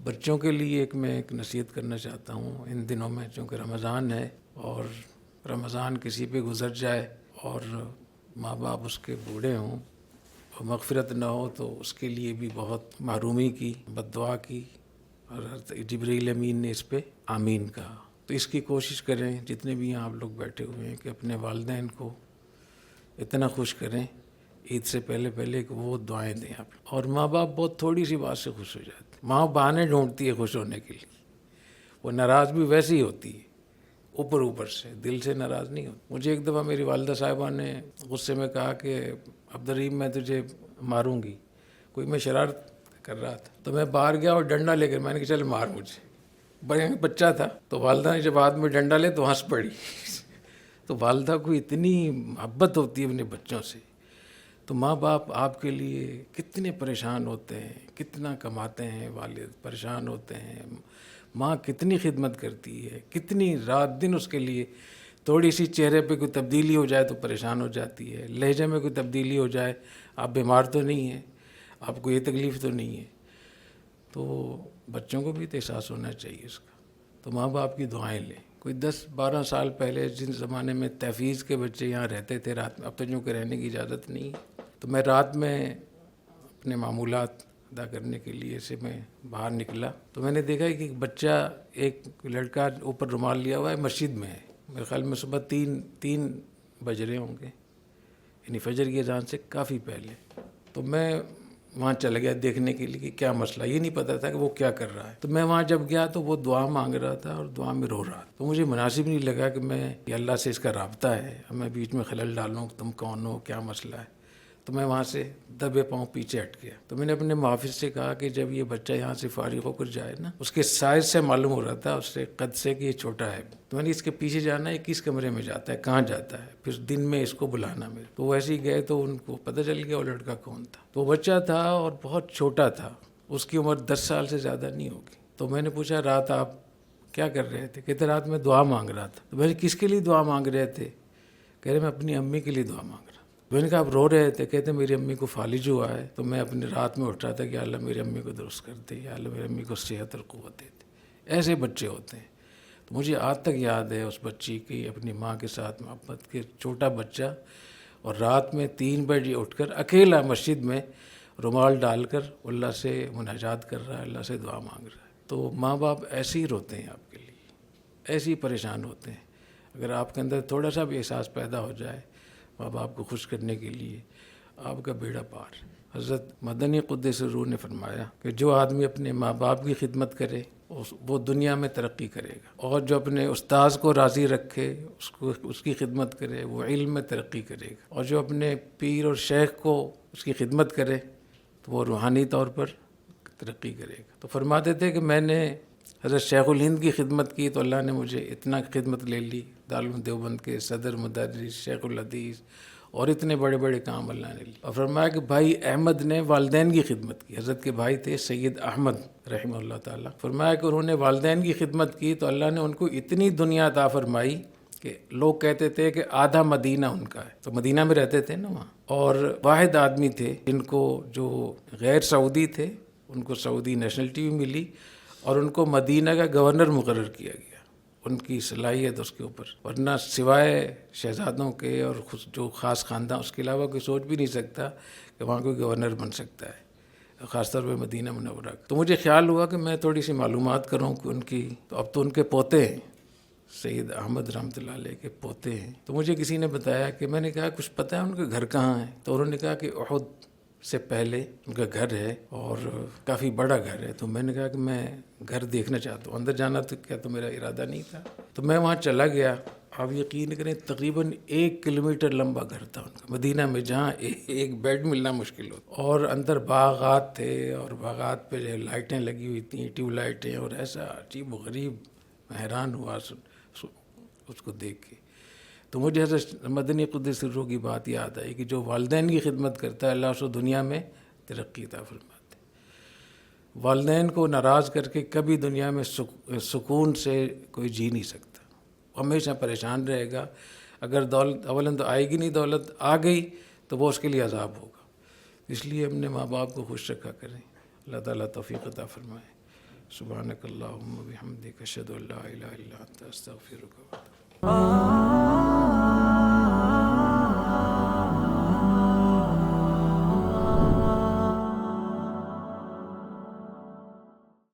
بچوں کے لیے میں ایک نصیحت کرنا چاہتا ہوں ان دنوں میں، چونکہ رمضان ہے اور رمضان کسی پہ گزر جائے اور ماں باپ اس کے بوڑھے ہوں اور مغفرت نہ ہو تو اس کے لیے بھی بہت محرومی کی، بد دعا کی، اور حضرت جبرائیل امین نے اس پہ آمین کہا۔ تو اس کی کوشش کریں جتنے بھی آپ لوگ بیٹھے ہوئے ہیں کہ اپنے والدین کو اتنا خوش کریں عید سے پہلے کہ وہ دعائیں دیں آپ۔ اور ماں باپ بہت تھوڑی سی بات سے خوش ہو جاتے ہیں، ماں بہانے ڈھونڈتی ہے خوش ہونے کے لیے، وہ ناراض بھی ویسی ہی ہوتی ہے، اوپر سے، دل سے ناراض نہیں ہوتی۔ مجھے ایک دفعہ میری والدہ صاحبہ نے غصے میں کہا کہ عبدالرحیم میں تجھے ماروں گی، کوئی میں شرارت کر رہا تھا تو میں باہر گیا اور ڈنڈا لے کر میں نے کہا چل مار مجھے، بچہ تھا تو والدہ نے جب ہاتھ میں ڈنڈا لے تو ہنس پڑی۔ تو والدہ کو اتنی محبت ہوتی ہے اپنے بچوں سے۔ تو ماں باپ آپ کے لیے کتنے پریشان ہوتے ہیں، کتنا کماتے ہیں، والد پریشان ہوتے ہیں، ماں کتنی خدمت کرتی ہے، کتنی رات دن اس کے لیے، تھوڑی سی چہرے پہ کوئی تبدیلی ہو جائے تو پریشان ہو جاتی ہے، لہجے میں کوئی تبدیلی ہو جائے، آپ بیمار تو نہیں ہیں، آپ کو یہ تکلیف تو نہیں ہے، تو بچوں کو بھی تو احساس ہونا چاہیے اس کا۔ تو ماں باپ کی دعائیں لیں۔ کوئی 10-12 سال پہلے جن زمانے میں تحفیظ کے بچے یہاں رہتے تھے رات میں، اب تو جو کہ رہنے کی اجازت نہیں ہے، تو میں رات میں اپنے معمولات ادا کرنے کے لیے سے میں باہر نکلا تو میں نے دیکھا کہ ایک بچہ، ایک لڑکا اوپر رومال لیا ہوا ہے، مسجد میں ہے، میرے خیال میں صبح 3 بج رہے ہوں گے، یعنی فجر کی اذان سے کافی پہلے۔ تو میں وہاں چلا گیا دیکھنے کے لیے کہ کیا مسئلہ، یہ نہیں پتا تھا کہ وہ کیا کر رہا ہے۔ تو میں وہاں جب گیا تو وہ دعا مانگ رہا تھا اور دعا میں رو رہا تھا، تو مجھے مناسب نہیں لگا کہ یہ اللہ سے اس کا رابطہ ہے، میں بیچ میں خلل ڈالوں، تم کون ہو، کیا مسئلہ ہے۔ تو میں وہاں سے دبے پاؤں پیچھے ہٹ گیا۔ تو میں نے اپنے محافظ سے کہا کہ جب یہ بچہ یہاں سے فارغ ہو کر جائے نا، اس کے سائز سے معلوم ہو رہا تھا، اس سے قد سے کہ یہ چھوٹا ہے، تو میں نے اس کے پیچھے جانا ہے، کس کمرے میں جاتا ہے، کہاں جاتا ہے، پھر دن میں اس کو بلانا میرے۔ تو ویسے ہی گئے تو ان کو پتہ چل گیا وہ لڑکا کون تھا۔ تو بچہ تھا اور بہت چھوٹا تھا، اس کی عمر 10 سال سے زیادہ نہیں ہوگی۔ تو میں نے پوچھا رات آپ کیا کر رہے تھے؟ کہتے رات میں دعا مانگ رہا تھا۔ تو میں نے کس کے لیے دعا مانگ رہے تھے؟ کہہ رہے میں اپنی امی کے لیے دعا مانگ رہا۔ میں نے کہا آپ رو رہے تھے؟ کہتے میری امی کو فالج ہوا ہے، تو میں اپنی رات میں اٹھ رہا تھا کہ اللہ میری امی کو درست کر دے، یا اللہ میری امی کو صحت اور قوت دے دے۔ ایسے بچے ہوتے ہیں۔ تو مجھے آج تک یاد ہے اس بچی کی اپنی ماں کے ساتھ محبت، کہ چھوٹا بچہ اور رات میں 3 بجے اٹھ کر اکیلا مسجد میں رومال ڈال کر اللہ سے مناجات کر رہا ہے، اللہ سے دعا مانگ رہا ہے۔ تو ماں باپ ایسے ہی روتے ہیں آپ کے لیے، ایسے ہی پریشان ہوتے ہیں۔ اگر آپ کے اندر تھوڑا سا بھی احساس پیدا ہو جائے ماں باپ کو خوش کرنے کے لیے، آپ کا بیڑا پار۔ حضرت مدنی قدس روح نے فرمایا کہ جو آدمی اپنے ماں باپ کی خدمت کرے وہ دنیا میں ترقی کرے گا، اور جو اپنے استاذ کو راضی رکھے، اس کی خدمت کرے، وہ علم میں ترقی کرے گا، اور جو اپنے پیر اور شیخ کو اس کی خدمت کرے تو وہ روحانی طور پر ترقی کرے گا۔ تو فرماتے تھے کہ میں نے حضرت شیخ الہند کی خدمت کی تو اللہ نے مجھے اتنا خدمت لے لی، دارالعلوم دیوبند کے صدر مدرس، شیخ الحدیث، اور اتنے بڑے بڑے کام اللہ نے لی۔ اور فرمایا کہ بھائی احمد نے والدین کی خدمت کی، حضرت کے بھائی تھے سید احمد رحمہ اللہ تعالیٰ، فرمایا کہ انہوں نے والدین کی خدمت کی تو اللہ نے ان کو اتنی دنیا عطا فرمائی کہ لوگ کہتے تھے کہ آدھا مدینہ ان کا ہے، تو مدینہ میں رہتے تھے نا وہاں، اور واحد آدمی تھے جن کو، جو غیر سعودی تھے، ان کو سعودی نیشنلٹی بھی ملی اور ان کو مدینہ کا گورنر مقرر کیا گیا، ان کی صلاحیت اس کے اوپر، ورنہ سوائے شہزادوں کے اور جو خاص خاندان، اس کے علاوہ کوئی سوچ بھی نہیں سکتا کہ وہاں کوئی گورنر بن سکتا ہے، خاص طور پہ مدینہ منورہ۔ تو مجھے خیال ہوا کہ میں تھوڑی سی معلومات کروں کہ ان کی، تو اب تو ان کے پوتے ہیں، سید احمد رحمۃ اللہ علیہ کے پوتے ہیں۔ تو مجھے کسی نے بتایا کہ، میں نے کہا کچھ پتہ ہے ان کا گھر کہاں ہے؟ تو انہوں نے کہا کہ احد سے پہلے ان کا گھر ہے اور کافی بڑا گھر ہے۔ تو میں نے کہا کہ میں گھر دیکھنا چاہتا ہوں، اندر جانا تو کیا، تو میرا ارادہ نہیں تھا۔ تو میں وہاں چلا گیا، آپ یقین کریں تقریباً 1 کلومیٹر لمبا گھر تھا ان کا، مدینہ میں جہاں ایک بیڈ ملنا مشکل ہوتا، اور اندر باغات تھے، اور باغات پہ لائٹیں لگی ہوئی تھیں، ٹیوب لائٹیں، اور ایسا عجیب و غریب، میں حیران ہوا اس کو دیکھ کے۔ تو مجھے حضرت مدنی قدس روح کی بات یاد آئی کہ جو والدین کی خدمت کرتا ہے اللہ اس کو دنیا میں ترقی عطا فرماتے ہیں۔ والدین کو ناراض کر کے کبھی دنیا میں سکون سے کوئی جی نہیں سکتا، ہمیشہ پریشان رہے گا۔ اگر دولت اولاً تو آئے گی نہیں، دولت آ گئی تو وہ اس کے لیے عذاب ہوگا۔ اس لیے اپنے ماں باپ کو خوش رکھا کریں، اللہ تعالیٰ توفیق عطا فرمائے۔ سبحانک اللہم و بحمدک اشہد ان لا الہ الا انت استغفرک و اتوب الیک.